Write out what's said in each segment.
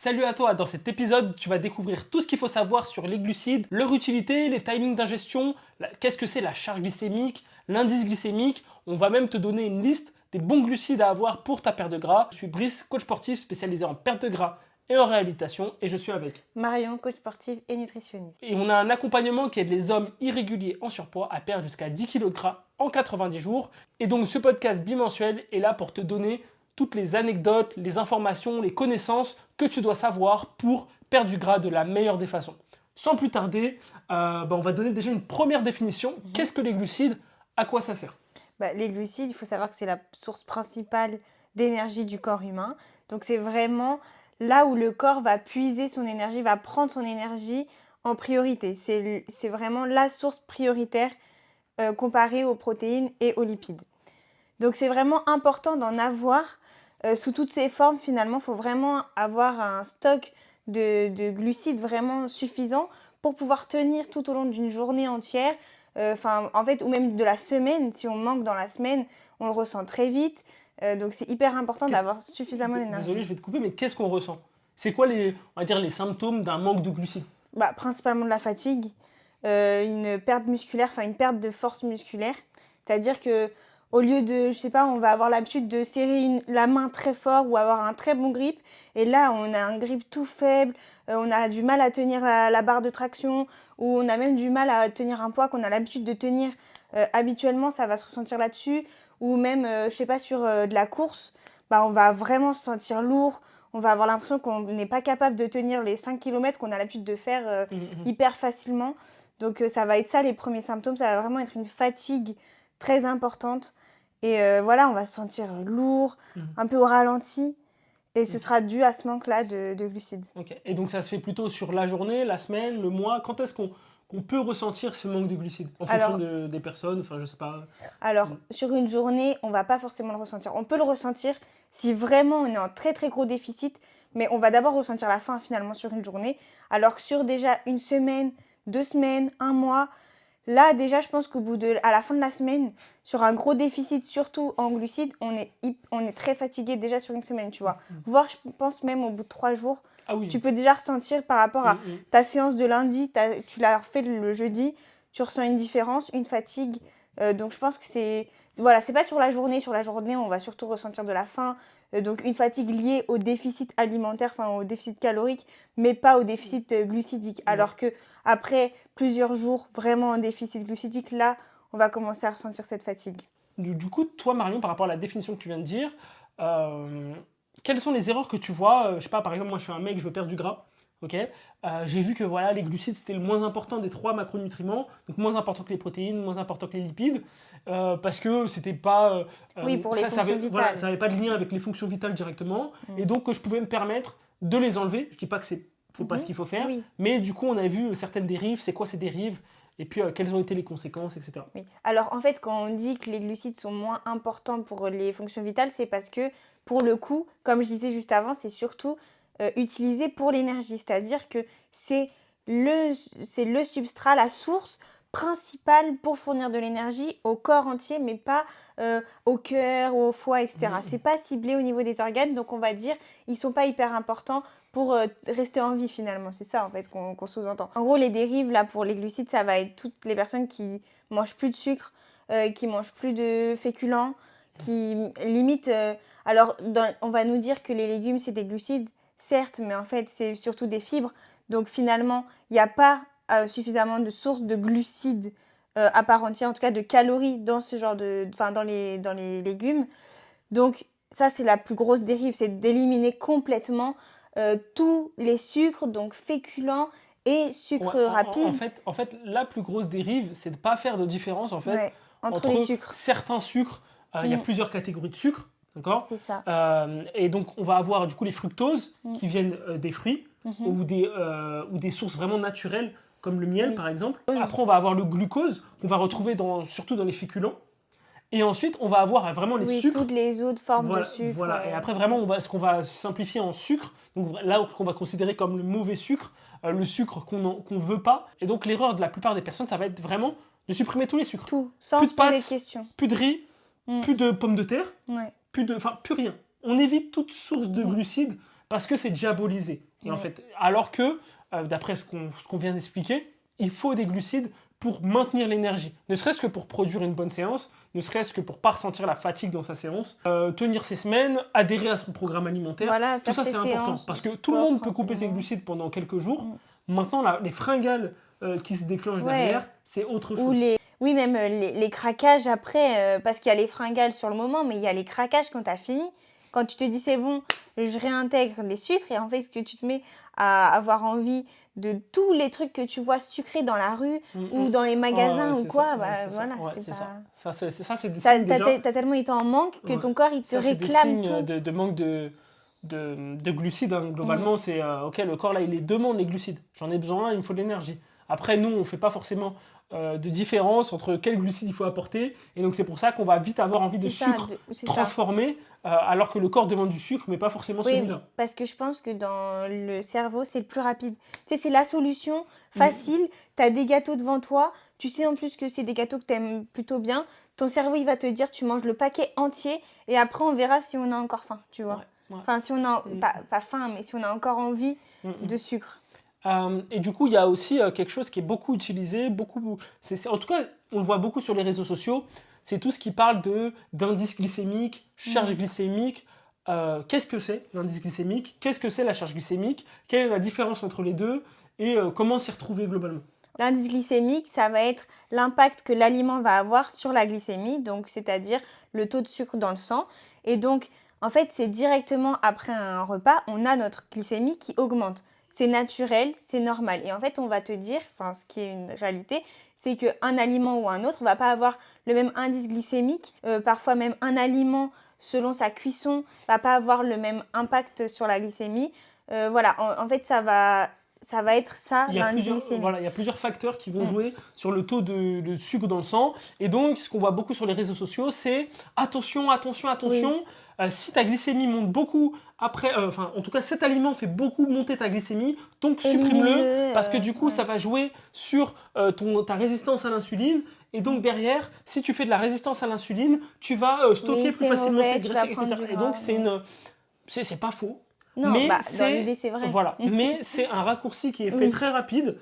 Salut à toi, dans cet épisode, tu vas découvrir tout ce qu'il faut savoir sur les glucides, leur utilité, les timings d'ingestion, qu'est-ce que c'est la charge glycémique, l'indice glycémique. On va même te donner une liste des bons glucides à avoir pour ta perte de gras. Je suis Brice, coach sportif spécialisé en perte de gras et en réhabilitation et je suis avec Marion, coach sportive et nutritionniste. Et on a un accompagnement qui aide les hommes irréguliers en surpoids à perdre jusqu'à 10 kg de gras en 90 jours. Et donc ce podcast bimensuel est là pour te donner toutes les anecdotes, les informations, les connaissances que tu dois savoir pour perdre du gras de la meilleure des façons. Sans plus tarder, on va donner déjà une première définition. Qu'est-ce que les glucides? À quoi ça sert? Les glucides, il faut savoir que c'est la source principale d'énergie du corps humain. Donc c'est vraiment là où le corps va puiser son énergie, va prendre son énergie en priorité. C'est vraiment la source prioritaire comparée aux protéines et aux lipides. Donc c'est vraiment important d'en avoir sous toutes ses formes. Finalement, il faut vraiment avoir un stock de glucides vraiment suffisant pour pouvoir tenir tout au long d'une journée entière. Ou même de la semaine. Si on manque dans la semaine, on le ressent très vite. Donc c'est hyper important d'avoir suffisamment d'énergie. Désolé, je vais te couper, mais qu'est-ce qu'on ressent? C'est quoi on va dire, les symptômes d'un manque de glucides? Principalement de la fatigue, une perte musculaire, une perte de force musculaire. C'est-à-dire que au lieu de, je sais pas, on va avoir l'habitude de serrer la main très fort ou avoir un très bon grip. Et là, on a un grip tout faible, on a du mal à tenir la barre de traction ou on a même du mal à tenir un poids qu'on a l'habitude de tenir habituellement. Ça va se ressentir là-dessus. Ou même, je sais pas, sur de la course, on va vraiment se sentir lourd. On va avoir l'impression qu'on n'est pas capable de tenir les 5 km qu'on a l'habitude de faire hyper facilement. Donc ça va être ça les premiers symptômes. Ça va vraiment être une fatigue très importante. Et on va se sentir lourd, un peu au ralenti. Et ce sera dû à ce manque-là de glucides. Ok. Et donc ça se fait plutôt sur la journée, la semaine, le mois. Quand est-ce qu'on peut ressentir ce manque de glucides? En fonction des personnes, enfin je sais pas. Alors, sur une journée, on va pas forcément le ressentir. On peut le ressentir si vraiment on est en très très gros déficit, mais on va d'abord ressentir la faim finalement sur une journée. Alors que sur déjà une semaine, 2 semaines, un mois, là déjà je pense à la fin de la semaine, sur un gros déficit, surtout en glucides, on est très fatigué déjà sur une semaine, tu vois. Voire je pense même au bout de 3 jours, Ah oui. tu peux déjà ressentir par rapport à ta séance de lundi, tu l'as refait le jeudi, tu ressens une différence, une fatigue. Donc je pense que c'est pas sur la journée. Sur la journée, on va surtout ressentir de la faim, donc une fatigue liée au déficit alimentaire, au déficit calorique, mais pas au déficit glucidique. Alors que après plusieurs jours vraiment en déficit glucidique, là, on va commencer à ressentir cette fatigue. Du coup, toi Marion, par rapport à la définition que tu viens de dire, quelles sont les erreurs que tu vois? Je sais pas, par exemple, moi je suis un mec, je veux perdre du gras. Ok. J'ai vu que voilà, les glucides c'était le moins important des 3 macronutriments, donc moins important que les protéines, moins important que les lipides, parce que c'était pas. Oui, pour les fonctions vitales. Voilà, ça n'avait pas de lien avec les fonctions vitales directement, et donc que je pouvais me permettre de les enlever. Je dis pas que faut pas ce qu'il faut faire, Oui. mais du coup on a vu certaines dérives. C'est quoi ces dérives? Et puis quelles ont été les conséquences, etc. Oui. Alors en fait, quand on dit que les glucides sont moins importants pour les fonctions vitales, c'est parce que pour le coup, comme je disais juste avant, c'est surtout utilisé pour l'énergie. C'est-à-dire que c'est le substrat, la source principale pour fournir de l'énergie au corps entier, mais pas au cœur, au foie, etc. C'est pas ciblé au niveau des organes, donc on va dire ils sont pas hyper importants pour rester en vie finalement. C'est ça en fait qu'on sous-entend. En gros, les dérives là pour les glucides, ça va être toutes les personnes qui mangent plus de sucre, qui mangent plus de féculents, qui limite. On va nous dire que les légumes c'est des glucides, certes, mais en fait c'est surtout des fibres. Donc finalement, il n'y a pas suffisamment de sources de glucides à part entière, en tout cas de calories dans ce genre dans les légumes. Donc ça c'est la plus grosse dérive, c'est d'éliminer complètement tous les sucres, donc féculents et sucres rapides. En fait, la plus grosse dérive, c'est de ne pas faire de différence en fait, entre les sucres. certains sucres. Il y a plusieurs catégories de sucres, d'accord? C'est ça. Et donc, on va avoir du coup les fructoses qui viennent des fruits ou des sources vraiment naturelles, comme le miel par exemple. Après, on va avoir le glucose qu'on va retrouver surtout dans les féculents. Et ensuite, on va avoir vraiment les sucres. Toutes les autres formes de sucre. Voilà. Et après, vraiment, ce qu'on va simplifier en sucre. Donc là, qu'on va considérer comme le mauvais sucre, le sucre qu'on ne veut pas. Et donc, l'erreur de la plupart des personnes, ça va être vraiment de supprimer tous les sucres. Tout, sans plus de se poser pâtes, de questions. plus de riz, plus de pommes de terre, Ouais. plus rien. On évite toute source de glucides parce que c'est diabolisé. Et en Ouais. fait, alors que, d'après ce qu'on vient d'expliquer, il faut des glucides pour maintenir l'énergie. Ne serait-ce que pour produire une bonne séance, ne serait-ce que pour pas ressentir la fatigue dans sa séance, tenir ses semaines, adhérer à son programme alimentaire. Voilà, Tout faire ça, ses c'est important. séances de Parce que tout le sport monde peut couper ses tranquillement. glucides pendant quelques jours. Mm. Maintenant, les fringales qui se déclenchent Ouais. derrière, c'est autre Ou chose. oui, même les craquages après, parce qu'il y a les fringales sur le moment, mais il y a les craquages quand tu as fini. Quand tu te dis c'est bon, je réintègre les sucres, et en fait, ce que tu te mets à avoir envie de tous les trucs que tu vois sucrés dans la rue ou dans les Ouais, ouais, magasins ou c'est ça. quoi, Ouais, bah c'est ça. voilà, Ouais, c'est c'est pas. ça. Ça, c'est des signes déjà. T'as tellement été en manque que Ouais. ton corps il te Ça, c'est des réclame signes tout. de manque de glucides. Hein. Mm. Globalement, c'est ok, le corps là, il les demande les glucides. J'en ai besoin, il me faut de l'énergie. Après, nous, on ne fait pas forcément de différence entre quels glucides il faut apporter. Et donc, c'est pour ça qu'on va vite avoir envie de C'est ça, sucre c'est ça. transformé, alors que le corps demande du sucre, mais pas forcément Oui, celui-là. parce que je pense que dans le cerveau, c'est le plus rapide. Tu sais, c'est la solution Mm. facile. Tu as des gâteaux devant toi. Tu sais en plus que c'est des gâteaux que tu aimes plutôt bien. Ton cerveau, il va te dire, tu manges le paquet entier et après, on verra si on a encore faim, tu vois. Ouais, ouais. Enfin, si on a, Mm. pas faim, mais si on a encore envie Mm, mm. de sucre. Et du coup, il y a aussi quelque chose qui est beaucoup utilisé, en tout cas, on le voit beaucoup sur les réseaux sociaux, c'est tout ce qui parle d'indice glycémique, charge Mm. glycémique. Qu'est-ce que c'est l'indice glycémique? Qu'est-ce que c'est la charge glycémique? Quelle est la différence entre les deux? Et comment s'y retrouver globalement? L'indice glycémique, ça va être l'impact que l'aliment va avoir sur la glycémie, donc c'est-à-dire le taux de sucre dans le sang. Et donc, en fait, c'est directement après un repas, on a notre glycémie qui augmente. C'est naturel, c'est normal. Et en fait, on va te dire, enfin, ce qui est une réalité, c'est qu'un aliment ou un autre ne va pas avoir le même indice glycémique. Parfois même un aliment, selon sa cuisson, va pas avoir le même impact sur la glycémie. Voilà, en fait, ça va être ça, Il y a l'indice plusieurs, glycémique. voilà, il y a plusieurs facteurs qui vont Mm. jouer sur le taux de sucre dans le sang. Et donc, ce qu'on voit beaucoup sur les réseaux sociaux, c'est attention, attention, Oui. attention. Si ta glycémie monte beaucoup après, enfin, en tout cas, cet aliment fait beaucoup monter ta glycémie, donc supprime-le Élimine-le. parce que du coup, Ouais. ça va jouer sur ta résistance à l'insuline. Et donc, Mm. derrière, si tu fais de la résistance à l'insuline, tu vas stocker Oui, plus c'est facilement tes mauvais, tu graisses, vas prendre etc. du Et donc, gras. Mm. c'est pas faux. Non, Mais bah dans l'idée, c'est vrai. c'est un raccourci qui est fait Oui. très rapide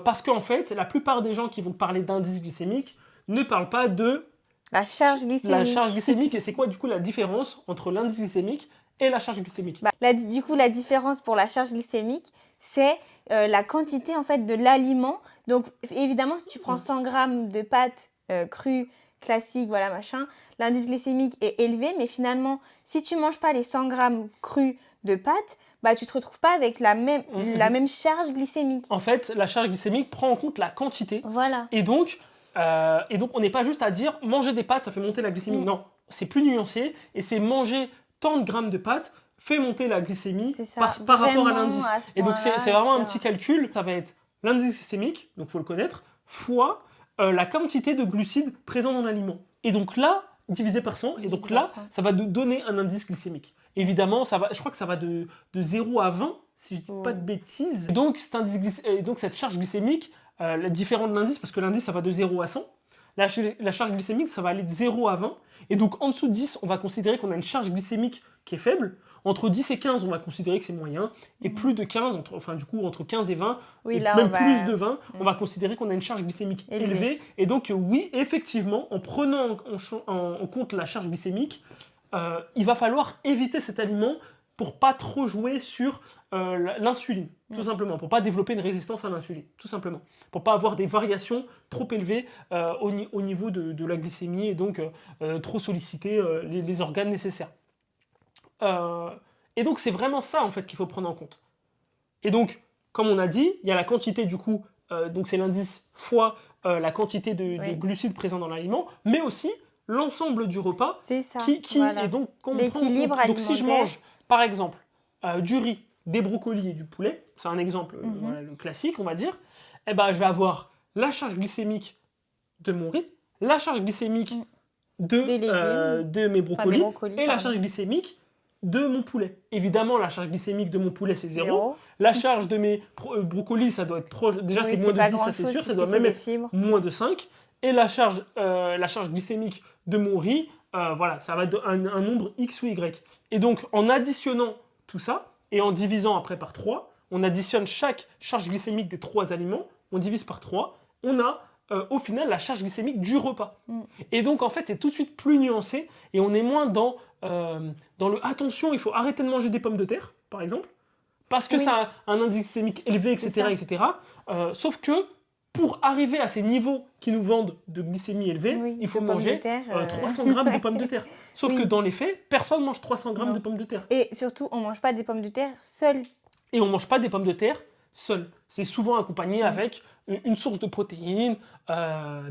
parce qu'en fait, la plupart des gens qui vont parler d'indice glycémique ne parlent pas de La charge la charge glycémique. glycémique. Et c'est quoi du coup la différence entre l'indice glycémique et la charge glycémique? Bah, du coup, la différence pour la charge glycémique, c'est la quantité en fait de l'aliment. Donc, évidemment, si tu prends 100 grammes de pâtes crues, classiques, voilà, machin, l'indice glycémique est élevé. Mais finalement, si tu manges pas les 100 grammes crus de pâtes, bah, tu te retrouves pas avec la même charge glycémique. En fait, la charge glycémique prend en compte la quantité. Voilà. Et donc, on n'est pas juste à dire manger des pâtes, ça fait monter la glycémie. Mm. Non, c'est plus nuancé. Et c'est manger tant de grammes de pâtes fait monter la glycémie C'est ça. par rapport à Vraiment, l'indice. à ce Et donc, c'est point-là, vraiment un etc. petit calcul. Ça va être l'indice glycémique, donc il faut le connaître, fois la quantité de glucides présents dans l'aliment. Et donc là, divisé par 100, et donc Divisé par là, 100. ça va nous donner un indice glycémique. Évidemment, je crois que ça va de 0 à 20, si je ne dis pas de bêtises. Et donc, cette charge glycémique, différente de l'indice, parce que l'indice, ça va de 0 à 100. La charge glycémique, ça va aller de 0 à 20. Et donc, en dessous de 10, on va considérer qu'on a une charge glycémique qui est faible. Entre 10 et 15, on va considérer que c'est moyen. Et plus de 15, entre 15 et 20, Oui, et là, même on va. plus de 20, on va considérer qu'on a une charge glycémique élevée. Et donc, oui, effectivement, en prenant en compte la charge glycémique, il va falloir éviter cet aliment pour pas trop jouer sur l'insuline, tout simplement, pour pas développer une résistance à l'insuline, tout simplement, pour pas avoir des variations trop élevées au niveau de la glycémie et donc trop solliciter les organes nécessaires. Et donc c'est vraiment ça en fait qu'il faut prendre en compte. Et donc, comme on a dit, il y a la quantité du coup, donc c'est l'indice fois la quantité de glucides présents dans l'aliment, mais aussi l'ensemble du repas C'est ça. qui Voilà. est donc qu'on prend en L'équilibre compte. Donc si je alimentaire. mange par exemple du riz, des brocolis et du poulet, c'est un exemple voilà, le classique on va dire, eh ben, je vais avoir la charge glycémique de mon riz, la charge glycémique Des légumes. de mes brocolis, Enfin, des brocolis, et la pardon. charge glycémique de mon poulet. Évidemment, la charge glycémique de mon poulet, c'est 0. Zéro. La charge de mes brocolis, ça doit être proche. Déjà, Oui, c'est c'est moins de pas 10, ça c'est grand-chose, sûr. Ça puisque doit c'est même des être fibres. moins de 5. Et la charge glycémique de mon riz, voilà, ça va être un nombre X ou Y. Et donc, en additionnant tout ça, et en divisant après par 3, on additionne chaque charge glycémique des 3 aliments, on divise par 3, on a au final la charge glycémique du repas. Et donc en fait c'est tout de suite plus nuancé et on est moins dans le attention, il faut arrêter de manger des pommes de terre, par exemple, parce que Oui. ça a un indice glycémique élevé, C'est etc. ça. etc. Sauf que pour arriver à ces niveaux qui nous vendent de glycémie élevée, Oui, il faut de pommes de manger terre, 300 grammes de pommes de terre. Sauf Oui. que dans les faits, personne ne mange 300 grammes Non. de pommes de terre. Et surtout, on mange pas des pommes de terre seules. Et on ne mange pas des pommes de terre seules. C'est souvent accompagné avec une source de protéines,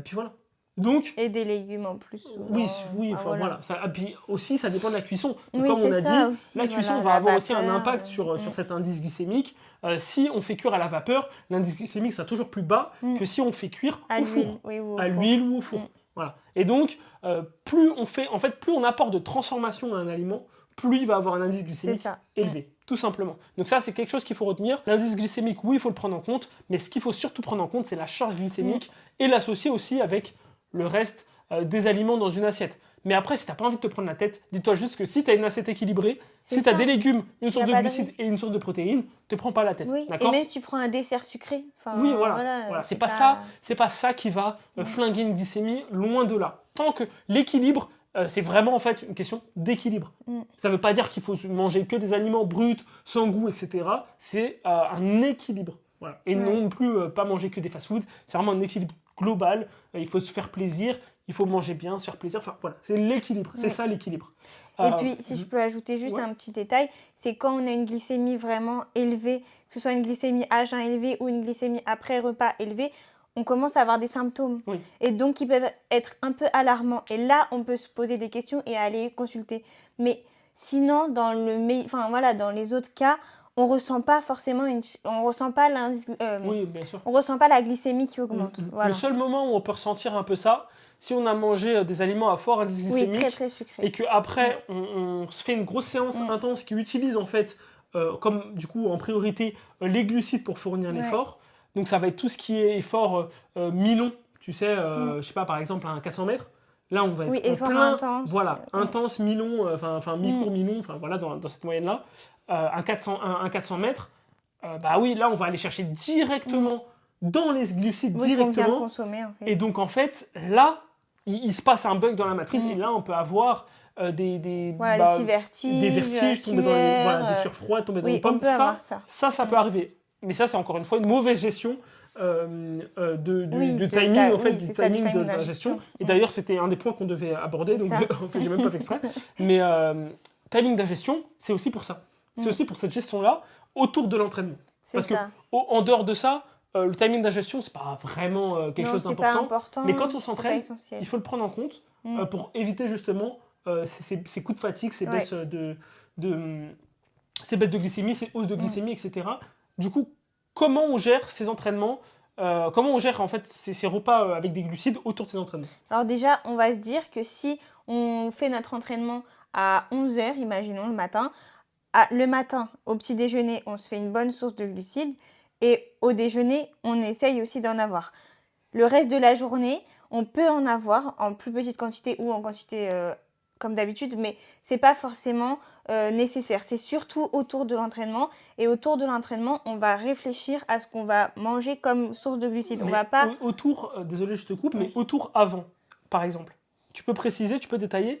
puis voilà. Donc, Et des légumes en plus. oui, souvent. oui, Ah, enfin voilà. voilà. Ça, et puis aussi, ça dépend de la cuisson. Donc, Oui, comme on c'est a ça dit, aussi, la cuisson voilà, va la avoir aussi un vapeur, impact sur cet indice glycémique. Si on fait cuire à la vapeur, l'indice glycémique sera toujours plus bas que si on fait cuire à au l'huile, four, oui, ou au à four. l'huile ou au four. Voilà. Et donc, plus on apporte de transformation à un aliment, plus il va avoir un indice glycémique ça. élevé, tout simplement. Donc ça, c'est quelque chose qu'il faut retenir. L'indice glycémique, oui, il faut le prendre en compte, mais ce qu'il faut surtout prendre en compte, c'est la charge glycémique et l'associer aussi avec le reste des aliments dans une assiette. Mais après, si tu n'as pas envie de te prendre la tête, dis-toi juste que si tu as une assiette équilibrée, C'est si tu as ça. des légumes, une source Y a de pas de glucides risque. et une source de protéines, te prends pas la tête. Oui, et D'accord ? même si tu prends un dessert sucré. Enfin, Oui, voilà. C'est pas ça qui va flinguer une glycémie, loin de là. Tant que l'équilibre, c'est vraiment en fait une question d'équilibre. Ça veut pas dire qu'il faut manger que des aliments bruts, sans goût, etc. C'est un équilibre. Voilà. Et non plus pas manger que des fast-foods. C'est vraiment un équilibre global. Il faut se faire plaisir, il faut manger bien, se faire plaisir. Enfin voilà, c'est l'équilibre. C'est ça l'équilibre. Et puis, si je peux ajouter juste un petit détail, c'est quand on a une glycémie vraiment élevée, que ce soit une glycémie à jeun élevée ou une glycémie après repas élevée, on commence à avoir des symptômes. Oui. Et donc, ils peuvent être un peu alarmants. Et là, on peut se poser des questions et aller consulter. Mais sinon, dans les autres cas, on ressent pas forcément on ressent pas l'indice, Oui, bien sûr. on ressent pas la glycémie qui augmente. Voilà. Le seul moment où on peut ressentir un peu ça, si on a mangé des aliments à fort indice Oui, glycémique très très sucré. et qu'après on se fait une grosse séance intense qui utilise en fait comme du coup en priorité les glucides pour fournir l'effort. Donc ça va être tout ce qui est effort mi-long, tu sais, je sais pas, par exemple un 400 mètres. Là on va être en effort plein, intense. voilà, intense, mi-long, enfin mi-court, mi-long, enfin voilà dans cette moyenne-là. Un 400 mètres, bah oui, là on va aller chercher directement dans les glucides Qu'on vient directement. consommer en fait. Et donc en fait, là, il se passe un bug dans la matrice et là on peut avoir des petits vertiges, des vertiges, tomber dans des surfroids, tomber dans les pommes. Ça peut arriver. Mais ça, c'est encore une fois une mauvaise gestion du timing, en fait, du timing de la gestion. Et d'ailleurs, c'était un des points qu'on devait aborder, donc en fait, j'ai même pas fait exprès. Mais timing d'ingestion, c'est aussi pour ça. C'est aussi pour cette gestion-là autour de l'entraînement. Parce que en dehors de ça, le timing d'ingestion, c'est pas vraiment quelque chose d'important. Mais quand on s'entraîne, il faut le prendre en compte pour éviter justement ces coups de fatigue, ces baisses ces baisses de glycémie, ces hausses de glycémie, etc. Du coup, comment on gère ces entraînements comment on gère en fait ces repas avec des glucides autour de ces entraînements? Alors déjà, on va se dire que si on fait notre entraînement à 11h, imaginons le matin, le matin, au petit déjeuner, on se fait une bonne source de glucides et au déjeuner, on essaye aussi d'en avoir. Le reste de la journée, on peut en avoir en plus petite quantité ou en quantité comme d'habitude, mais c'est pas forcément nécessaire. C'est surtout autour de l'entraînement. Et autour de l'entraînement, on va réfléchir à ce qu'on va manger comme source de glucides. Mais on va pas... autour, désolé, je te coupe, mais autour avant, par exemple. Tu peux préciser, tu peux détailler,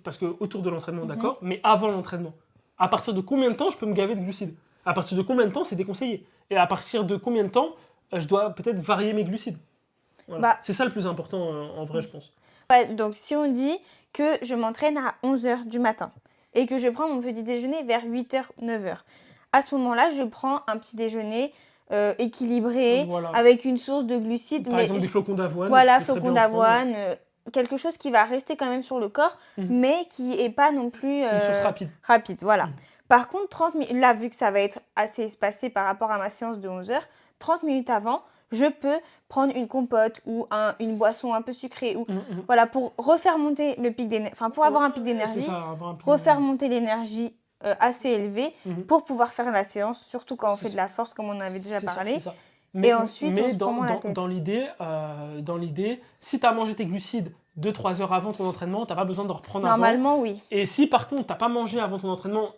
parce que autour de l'entraînement, d'accord, mais avant l'entraînement. À partir de combien de temps je peux me gaver de glucides? À partir de combien de temps c'est déconseillé? Et à partir de combien de temps je dois peut-être varier mes glucides? Voilà. C'est ça le plus important en vrai, je pense. Ouais, donc si on dit que je m'entraîne à 11h du matin et que je prends mon petit déjeuner vers 8h, 9h, à ce moment-là, je prends un petit déjeuner équilibré avec une source de glucides. Par exemple, des flocons d'avoine. Voilà, flocons d'avoine, quelque chose qui va rester quand même sur le corps, mais qui n'est pas non plus... une source rapide. Rapide, voilà. Par contre, 30 minutes, là, vu que ça va être assez espacé par rapport à ma séance de 11h, 30 minutes avant, je peux prendre une compote ou une boisson un peu sucrée voilà, pour refaire monter le pic d'énergie, enfin pour avoir un pic d'énergie, refaire monter l'énergie assez élevée pour pouvoir faire la séance, surtout quand on fait de la force comme on avait déjà parlé. Mais ensuite, dans l'idée, si tu as mangé tes glucides 2-3 heures avant ton entraînement, tu n'as pas besoin de reprendre avant. Normalement, oui. Et si par contre, tu n'as pas mangé avant ton entraînement,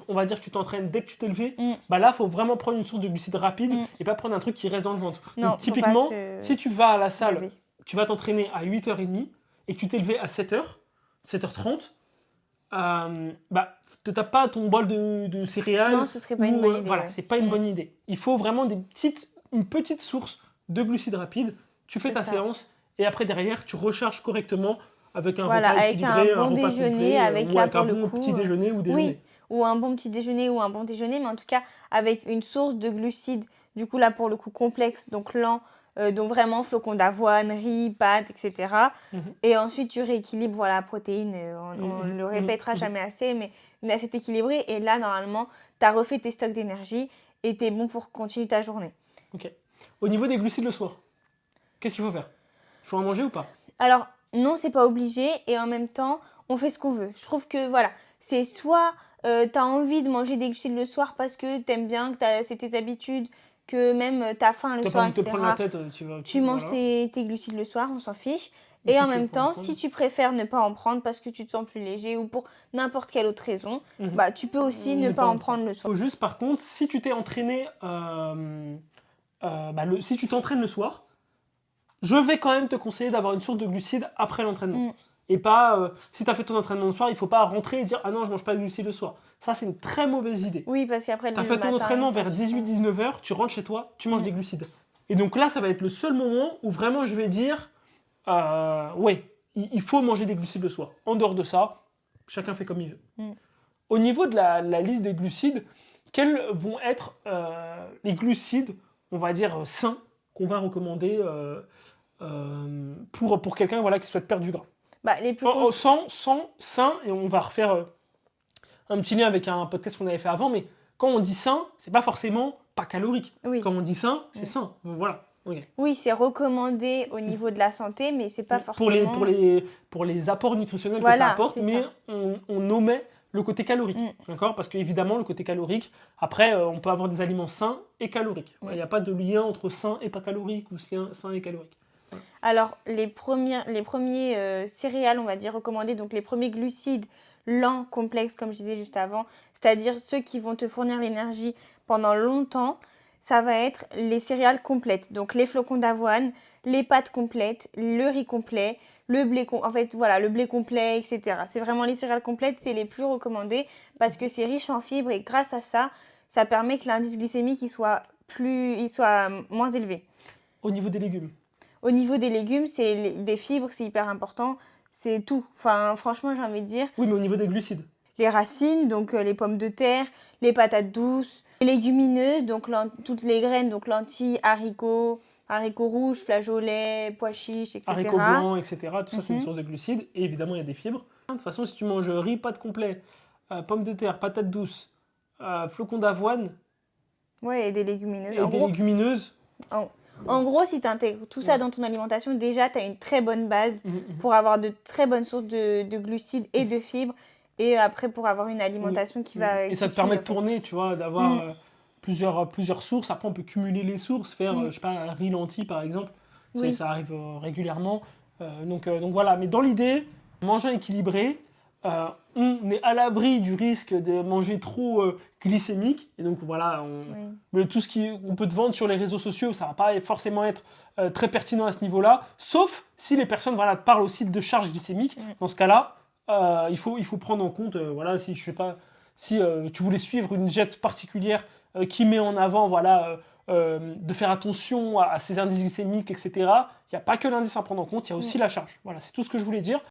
on va dire que tu t'entraînes dès que tu t'es levé, Mm. bah là, il faut vraiment prendre une source de glucides rapide Mm. et pas prendre un truc qui reste dans le ventre. Non, Donc faut typiquement, pas se si tu vas à la salle, lever. tu vas t'entraîner à 8h30 et que tu t'es levé à 7h, 7h30, bah, te tape pas ton bol de céréales. Non, ce serait pas une bonne idée. Voilà, ouais. c'est pas une Mm. bonne idée. Il faut vraiment une petite source de glucides rapides. Tu fais C'est ta ça. séance et après derrière, tu recharges correctement avec un Voilà, repas avec équilibré, un bon repas déjeuner, complet, avec ou là avec un pour le bon coup, petit déjeuner ou déjeuner. oui, ou un bon petit déjeuner ou un bon déjeuner, mais en tout cas avec une source de glucides, du coup là pour le coup complexe, donc lent, donc vraiment flocons d'avoine, riz, pâtes, etc. Mhm. Et ensuite tu rééquilibres, voilà, protéines, on Mhm. le répétera Mhm. jamais assez, mais une assiette équilibrée, et là normalement tu as refait tes stocks d'énergie et tu es bon pour continuer ta journée. Ok. Au niveau des glucides le soir, qu'est-ce qu'il faut faire? Il faut en manger ou pas? Alors, non, c'est pas obligé et en même temps, on fait ce qu'on veut. Je trouve que voilà, c'est soit tu as envie de manger des glucides le soir parce que tu aimes bien, que c'est tes habitudes, que même tu as faim le T'as pas soir, envie de te prendre la etc. tête, Tu manges voilà. tes glucides le soir, on s'en fiche. Ou Et si en tu veux même pas en temps, prendre. si tu préfères ne pas en prendre parce que tu te sens plus léger ou pour n'importe quelle autre raison, Mhm. bah tu peux aussi ne pas en prendre le Il soir. faut juste, par contre, si tu t'es entraîné, si tu t'entraînes le soir, je vais quand même te conseiller d'avoir une source de glucides après l'entraînement. Mm. Et pas, si tu as fait ton entraînement le soir, il ne faut pas rentrer et dire ah non, je mange pas de glucides le soir. Ça, c'est une très mauvaise idée. Oui, parce qu'après Tu as le fait ton matin, entraînement quand vers tu sens- 18-19 heures, tu rentres chez toi, tu manges Mm. des glucides. Et donc là, ça va être le seul moment où vraiment je vais dire ouais, il faut manger des glucides le soir. En dehors de ça, chacun fait comme il veut. Mm. Au niveau de la liste des glucides, quels vont être les glucides, on va dire, sains qu'on va recommander pour quelqu'un voilà, qui souhaite perdre du gras? Bah, les plus Sain, et on va refaire un petit lien avec un podcast qu'on avait fait avant, mais quand on dit sain, c'est pas forcément pas calorique. Oui. Quand on dit sain, c'est Mm. sain. Voilà. Ok. Oui, c'est recommandé au niveau de la santé, mais c'est pas forcément... Pour les apports nutritionnels que Voilà, ça apporte, c'est mais ça. on omet le côté calorique. Mm. D'accord? Parce qu'évidemment, le côté calorique, après, on peut avoir des aliments sains et caloriques. Il n'y a pas de lien entre sain et pas calorique ou sain et calorique. Alors, les premiers céréales, on va dire, recommandés, donc les premiers glucides lents, complexes, comme je disais juste avant, c'est-à-dire ceux qui vont te fournir l'énergie pendant longtemps, ça va être les céréales complètes. Donc, les flocons d'avoine, les pâtes complètes, le riz complet, le blé, en fait, voilà, le blé complet, etc. C'est vraiment les céréales complètes, c'est les plus recommandés parce que c'est riche en fibres et grâce à ça, ça permet que l'indice glycémique il soit moins élevé. Au niveau des légumes. Au niveau des légumes, des fibres, c'est hyper important. C'est tout. Enfin, franchement, j'ai envie de dire. Oui, mais au niveau des glucides. Les racines, donc les pommes de terre, les patates douces, les légumineuses, donc toutes les graines, donc lentilles, haricots rouges, flageolets, pois chiches, etc. Haricots blancs, etc. Tout ça, c'est des Mhm. sources de glucides. Et évidemment, il y a des fibres. De toute façon, si tu manges riz, pâte complet, pommes de terre, patates douces, flocons d'avoine Ouais, et des légumineuses. et des légumineuses, En gros, si tu intègres tout ça dans ton alimentation, déjà, tu as une très bonne base Mhm. pour avoir de très bonnes sources de glucides et de fibres. Et après, pour avoir une alimentation qui va... Et ça qui te permet suit, de en fait. tourner, tu vois, d'avoir Mm. plusieurs sources. Après, on peut cumuler les sources, faire, je sais pas, un riz lentilles, par exemple. Oui. Ça arrive régulièrement. Donc voilà. Mais dans l'idée, manger équilibré, on est à l'abri du risque de manger trop glycémique. Et donc voilà, Oui. tout ce qu'on peut te vendre sur les réseaux sociaux, ça va pas forcément être très pertinent à ce niveau-là. Sauf si les personnes parlent aussi de charge glycémique. Mm. Dans ce cas-là, il faut prendre en compte, si je sais pas, si tu voulais suivre une diète particulière qui met en avant, de faire attention à ces indices glycémiques, etc. Il n'y a pas que l'indice à prendre en compte, il y a aussi la charge. Voilà, c'est tout ce que je voulais dire.